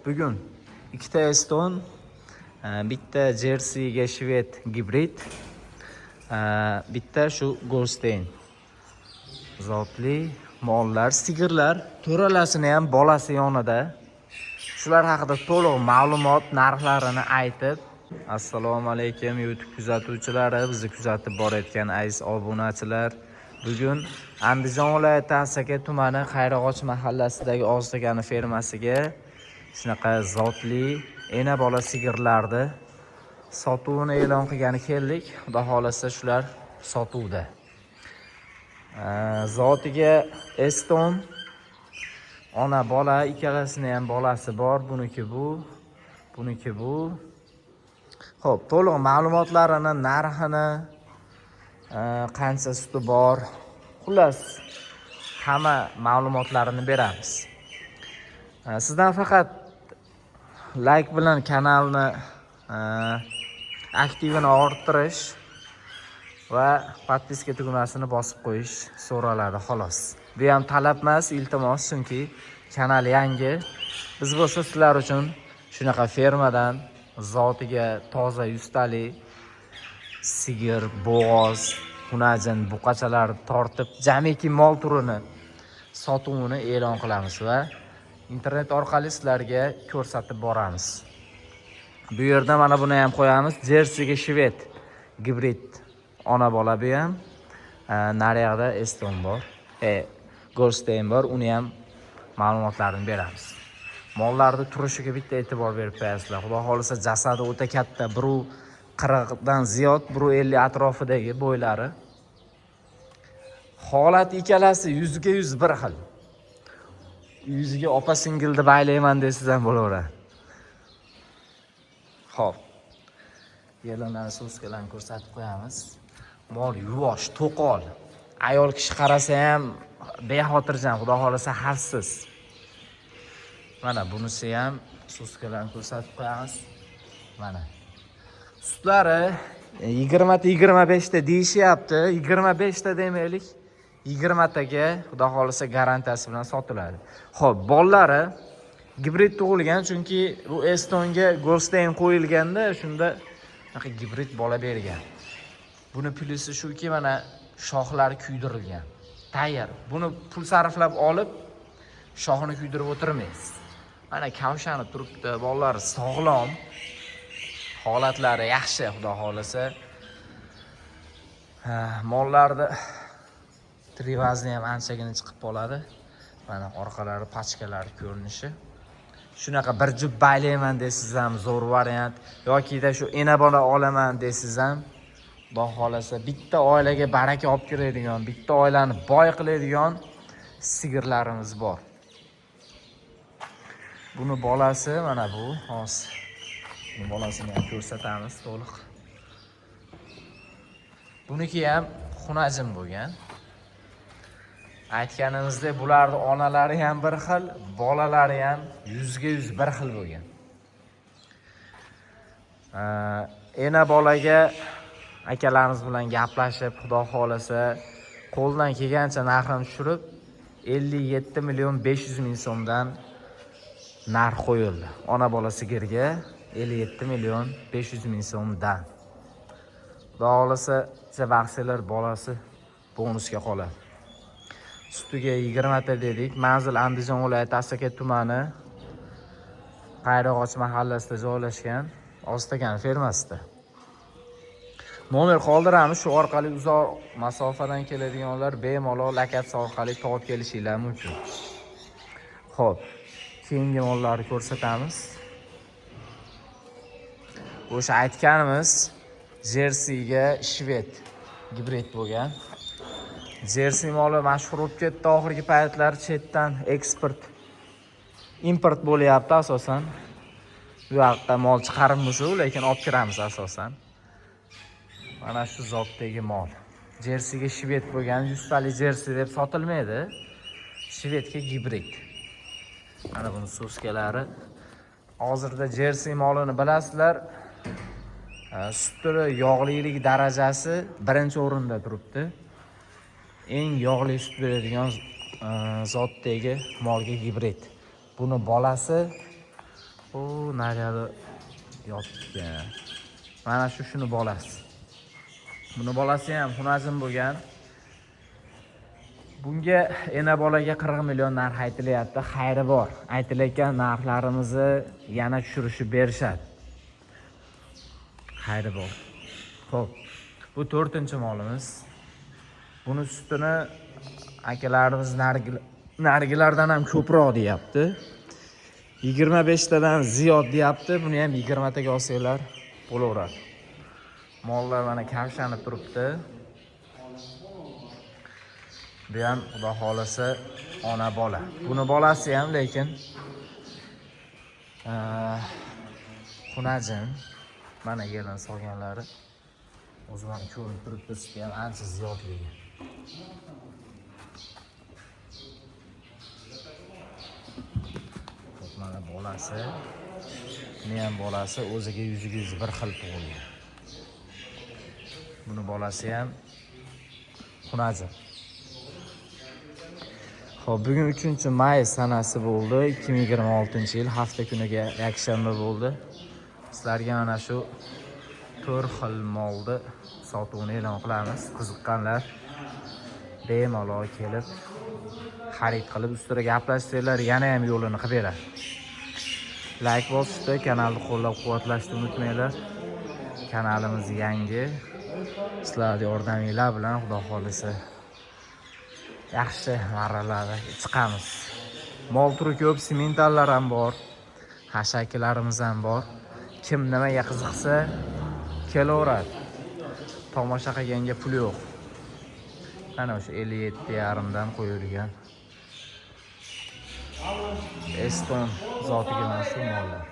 bugun ikkita Eston, bitta Jerseyga Shved gibrid, bitta shu Golstein zotli mollar, sigirlar, to'ralasini ham bolasi yonida. Shular haqida to'liq ma'lumot, narxlarini aytib, assalomu alaykum YouTube kuzatuvchilari, bizni kuzatib borayotgan aziz obunachilar. Bugun Andijon viloyati Asaka tumani Xayrog'och mahallasidagi Oztakani fermasiga shunaqa zotli ena bola sigirlarni sotuvini e'lon qilgani keldik. Xudo xolasa shular sotuvda. Zotiga Eston, ona bola, ikkalasini ham bolasi bor. Buniki bu. Xo'p, to'liq ma'lumotlarini, narxini, qancha suti bor, xullas hamma ma'lumotlarini beramiz. Sizdan faqat like bilan kanalni aktivini orttirish va podpiska tugmasini bosib qo'yish so'raladi xolos. Bu ham talab emas, iltimos, chunki kanal yangi. Biz bo'lsa sizlar uchun shunaqa fermadan zotiga toza yuztali sigir, bo'g'oz, xunajin, buqachalarni tortib, jamiki mol turini sotuvini e'lon qilamiz va internet orqali sizlarga ko'rsatib boramiz. Bu yerda mana buni ham qo'yamiz. Jerseyga Shved gibrid ona bola bu ham. Naryoqda Eston bor. Golstein bor. Uni ham ma'lumotlarini beramiz. Mollarning turishiga bitta e'tibor berib qo'yasizlar. Xudo xolisa jasadi o'ta katta, 140 dan ziyod, 150 atrofidagi bo'ylari. Holat ikkalasi 100 ga 100 bir xil. Yuziga opa singilni baylayman desiz ham bo'laveradi. Xo'p. Yelanani so'skalarni ko'rsatib qo'yamiz. Mol yuvosh, to'qol. Ayol kishi qarasa ham bexotirjam, xudo xolasa xavfsiz. Mana bunisi ham so'skalarni ko'rsatib qo'yamiz. Mana. Sutlari 20 ta 25 ta deyishyapti. 25 ta demaylik. 20 taga xudo xolasa garantiyasi bilan sotiladi. Xo'p, bollari gibrid tug'ilgan, chunki bu Estonga Golstein qo'yilganda shunda gibrid bola bergan. Buni plyusi shuki, mana shoxlari kuydirilgan. Tayyor. Buni pul sarflab olib, shoxini kuydirib o'tirmaysiz. Mana kavshanib turibdi, bolalar sog'lom. Holatlari yaxshi, xudo xolasa. Mollarni trivazni ham anchagina chiqib qoladi. Mana orqalari, pachkalari ko'rinishi. Shunaqa bir jup baylayman desiz ham zo'r variant, yokida shu ena bola olaman desiz ham, xudo xolasa bitta oilaga baraka olib kiradigan, bitta oilani boy qiladigan sigirlarimiz bor. Buni bolasi mana bu, hozir. Bu bolasini ham ko'rsatamiz to'liq. Buniki ham xunajin bo'lgan. Aytganimizdek, bularning onalari ham bir xil, bolalari ham 100 ga 100 bir xil bo'lgan. Ena bolaga akalarimiz bilan gaplashib, xudo xolasa qo'ldan kelgancha narxini tushirib 57 million 500 ming so'mdan narx qo'yildi. Ona bola sigirga 57 million 500 ming so'mdan. Xudo xolasa bahslar bolasi bonusga qoladi. Sutiga 20 ta dedik. Manzil Andijon viloyati Asaka tumani Xayrog'och mahallasida joylashgan Oztakani fermasida. Nomer qoldiramiz, shu orqali uzoq masofadan keladiganlar bemalol lokatsiya orqali topib kelishingiz mumkin. Xo'p, keyingi mollarni ko'rsatamiz. O'sha aytganimiz Jerseyga Shved gibrid bo'lgan. Jersey moli mashhur bo'lib ketdi oxirgi paytlar, chetdan import bo'lyapti asosan. Bu yoqda mol chiqarimiz u, lekin olib kiramiz asosan. Mana shu zotdagi mol. Jerseyga Shved bo'lgan, 100 tali Jersey deb sotilmaydi. Shvedga gibrid. Mana buni so'skalari. Hozirda Jersey molini bilasizlar. Suti yog'lilik darajasi birinchi o'rinda turibdi. Eng yog'li sut beradigan zotdagi molga gibrid. Buni bolasi O, naryoqda yotgan. Mana shuni bolasi. Buni bolasi ham xunajin bo'lgan. Bunga ena bolaga 40 million narx aytilyapti. Xayri bor. Aytilayotgan narxlarimizni yana tushirishib berishadi. Xayri bor. Xo'p. Bu 4-molimiz. Buni sutini akalarimiz narigilardan ham ko'proq deyapti. 25 tadan ziyod deyapti. Buni ham 20 taga olsanglar bo'laveradi. Mollar mana kavshanib turibdi. Bu ham xudo xolasa ona bola. Buni bolasi ham lekin xunajin. Mana yelin solganlari o'zi ham ko'rinib turibdi, suti ham ancha ziyodligi. Mana bolasi, buni ham bolasi o'ziga yuziga bir xil tug'ilgan. Buni bolasi ham xunajin. Xo'p, bugun 3-may sanasi bo'ldi. 2026-yil hafta kuniga yakshanba bo'ldi. Sizlarga mana shu 4 xil molni sotuvini e'lon qilamiz. Qiziqqanlar bemalol kelib xarid qilib ustida gaplashsanglar yana ham yo'lini qilib beradi. Like bosishni, kanalni qo'llab-quvvatlashni unutmanglar. Kanalimiz yangi. Sizlar yordaminglar bilan xudo xolisa yaxshi marralarga chiqamiz. Mol turi ko'p, sementallar ham bor, hashaklarimiz ham bor. Kim nimaga qiziqsa kelaveradi. Tomosha qilganga pul yo'q. Mana o'sha 57,5 dan qo'yilgan Eston zotiga mansub mollar.